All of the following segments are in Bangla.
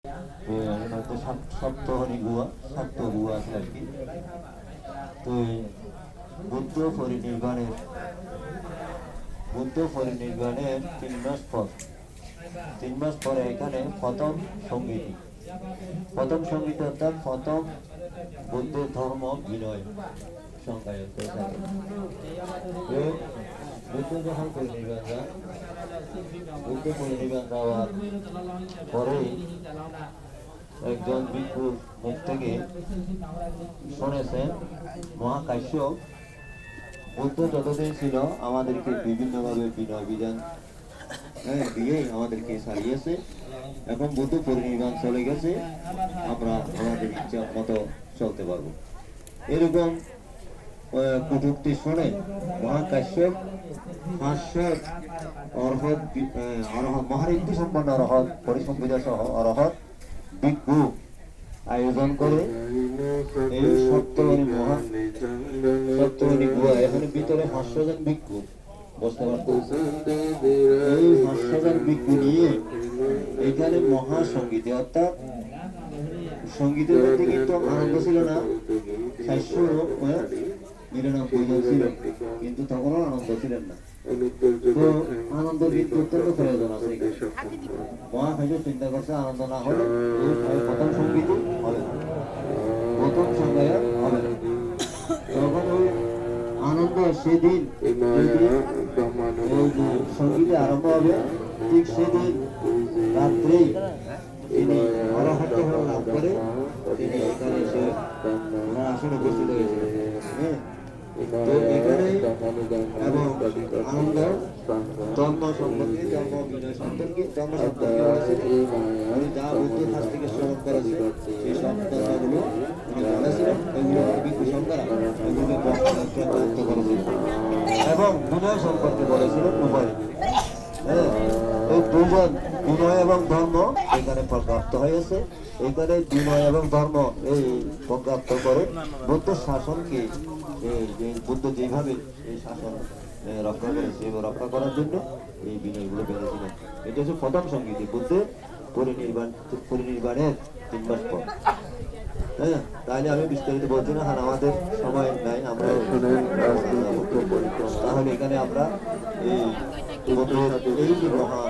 হয়তো সপ্তহরি গুহা, সপ্ত গুহা আছে আর কি। তো বুদ্ধ পরিনির্বাণের 3 মাস পরে এখানে প্রথম সঙ্গীত অর্থাৎ প্রথম বুদ্ধের ধর্ম বিনয় সংজ্ঞায়িত থাকে। বুদ্ধ যখন পরিনির্বাণ যাওয়ার পরেই একজন ভিক্ষুর মুখ থেকে শুনেছেন মহাকাশ্যপ বুদ্ধ যতদিন ছিল আমাদেরকে বিভিন্নভাবে বিনয় বিধান দিয়েই আমাদেরকে সারিয়েছে। এখন বুদ্ধ পরিনির্বাণ চলে গেছে, আমরা আমাদের ইচ্ছা মতো চলতে পারবো। এরকম কটূক্তি শুনে মহাকাশ্যপ মহারিদ্ধি সম্পন্ন অরহৎ পরিসম্বিদা সহ অরহৎ ভিক্ষু আয়োজন করে এই সপ্তমণি গুহা, এখানে ভিতরে 500 জন ভিক্ষু বসতে পারত। এই 500 জন ভিক্ষু নিয়ে এখানে মহাসঙ্গীতে, অর্থাৎ সঙ্গীতের মধ্যে কিন্তু আনন্দ ছিল না। 799 জন ছিল, কিন্তু তখনও আনন্দ ছিলেন না। তো আনন্দ কিন্তু অত্যন্ত প্রয়োজন আছে। মহাকাশ্যপ চিন্তা করছে আনন্দ না হলে প্রথম সঙ্গীত হবে না, প্রথম সংজ্ঞায় হবে না। তখন ওই আনন্দ সেদিন সঙ্গীতে আরম্ভ হবে, ঠিক সেদিন রাত্রেই তিনি অরহত্ব লাভ করে তিনি এখানে এসে আসনে উপস্থিত হয়েছিলেন। তো এখানে এবং আনন্দ জন্ম সম্পর্কে, জন্ম বিনয় সম্পর্কে, জন্ম সম্পর্কে উনি যা বুদ্ধের কাছ থেকে শ্রবণ করেছে সেই সব কথাগুলো উনি বলেছিলেন। এগুলো ভিক্ষু সংখ্যারা এগুলোকে ব্যক্ত করেছিল এবং বিনয় সম্পর্কে বলেছিলেন উভয়। এই দুজন বিনয় এবং ধর্ম এখানে প্রাপ্ত হয়েছে। এখানে বিনয় এবং ধর্ম এই প্রাপ্ত করে বুদ্ধের শাসনকে, বুদ্ধ যেভাবে এই শাসন রক্ষা করে সেই রক্ষা করার জন্য এই বিনয়গুলো বেঁধেছিলেন। এটা হচ্ছে প্রথম সঙ্গীতে বুদ্ধের পরিনির্বাণের 3 মাস পর। হ্যাঁ, তাহলে আমি বিস্তারিত বলছি না, হ্যাঁ আমাদের সময় নাই, আমরা তাহলে এখানে আমরা এই যে মহা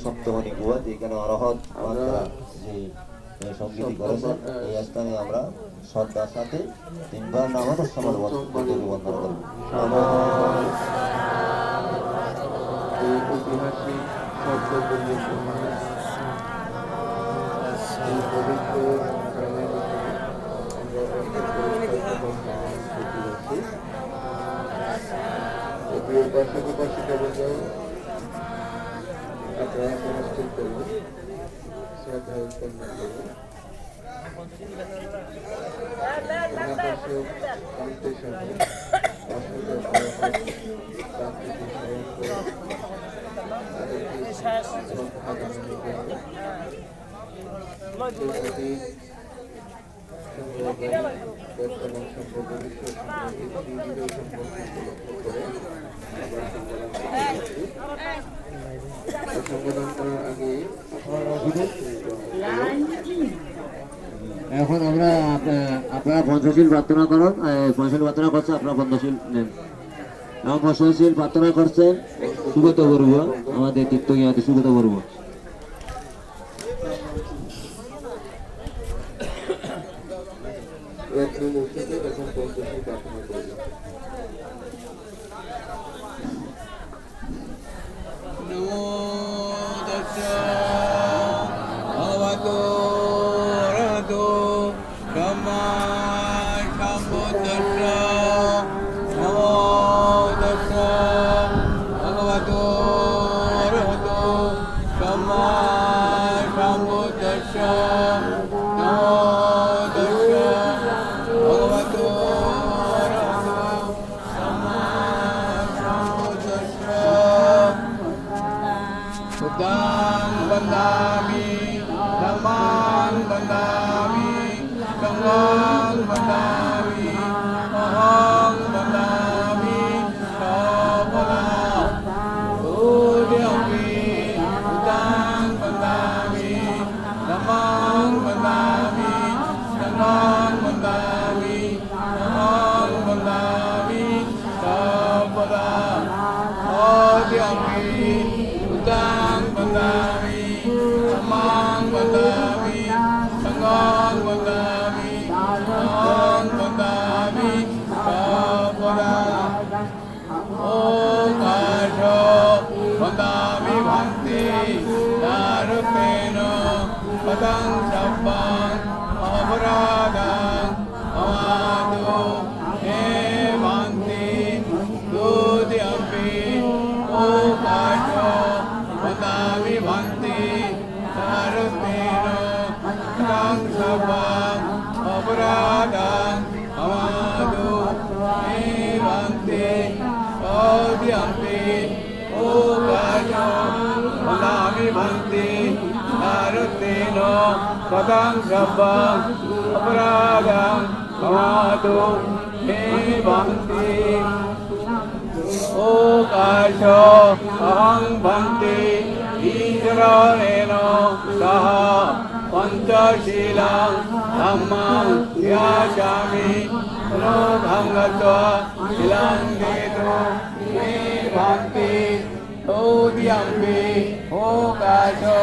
সপ্তমণি গুহা, এখানে অরহৎ যে সঙ্গীতি করেছেন, এই স্থানে আমরা শ্রদ্ধার সাথে 3 বার নামাজ সমাজ বন্দনা করব। এখন আমরা আপনারা পঞ্চশীল প্রার্থনা করুন। পঞ্চশীল প্রার্থনা করছে, আপনারা পঞ্চশীল নেন। এখন পঞ্চশীল প্রার্থনা করছেন সুগত বড়ুয়া, আমাদের তীর্থজ্ঞাতি Sugata Barua. Namang Mandami, Namang Mandami, Namang Mandami, Sabada, Adhyami, Udang Mandami, Namang Mandami, Sangang Mandami, Namang Mandami, Sabada, Okasho, Mandami Bhakti, Narupeno, Padang Sabbang, Aparadang, Amadu, Evanti, Dudhyampi, Okasho, Mandami Bhakti, Narupeno, Padang Sabbang, Aparadang, Amadu, Evanti, Dudhyampi, Okasho, Mandami Bhakti, Narutino, Padang Sabbang, Aparadang, Amadu, Bhakti, Okasho, Ahang Bhakti, Isharaneno, Saha, Panchashilang, Dhammang, Yashami, Bhangatva, Ilangeto, Bhakti, Dudhyampi, Okasho,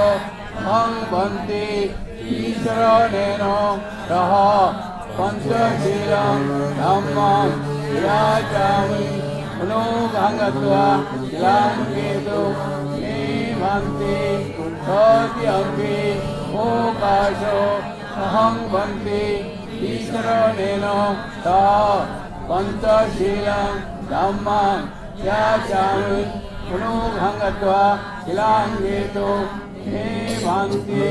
Ahang Bhakti, Isharaneno, Saha, Panchashilang, Dhammang, Yashami, Bhangatva, Ilangeto, Bhakti, Dudhyampi, Okasho, Ahang Bhakti, Isharaneno, Saha, Panchashilang, Dhammang, Yashami, Bhangatva, Ilangeto, Bhakti.